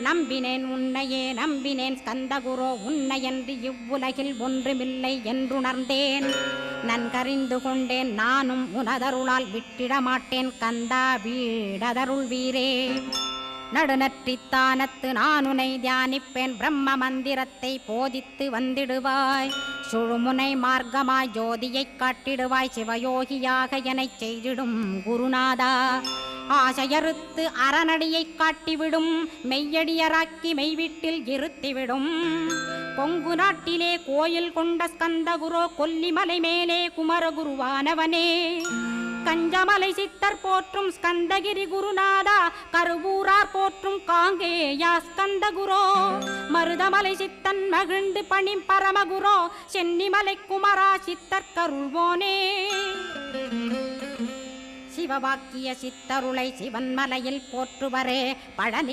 நம்பினேன் உன்னையே நம்பினேன் ஸ்கந்தகுரோ உன்னையன்று இவ்வுலகில் ஒன்றுமில்லை என்றுணர்ந்தேன். நன்கறிந்து கொண்டேன் நானும் உனதருளால் விட்டிட மாட்டேன் கந்தா வீடதருள் வீரே. நடுநற்றித்தானத்து நான் உனை தியானிப்பேன் பிரம்ம மந்திரத்தை போதித்து வந்திடுவாய். சுழுமுனை மார்க்கமாய் ஜோதியைக் காட்டிடுவாய் சிவயோகியாக எனச் செய்திடும் குருநாதா. ஆசையறுத்து அறநடியைக் காட்டிவிடும் மெய்யடியராக்கி மெய்வீட்டில் இருத்திவிடும். கொங்கு நாட்டிலே கோயில் கொண்ட ஸ்கந்தகுரோ கொல்லிமலை மேலே குமரகுருவானவனே. கஞ்சமலை சித்தர் போற்றும் ஸ்கந்தகிரி குருநாதா கருவூரார் போற்றும் காங்கேயா ஸ்கந்தகுரோ. மருதமலை சித்தன் மகிழ்ந்து பணி பரமகுரோ சென்னிமலை குமரா சித்தர் கருள்வோனே. சிவவாக்கிய சித்தருளை சிவன்மலையில் போற்றுவரே பழனி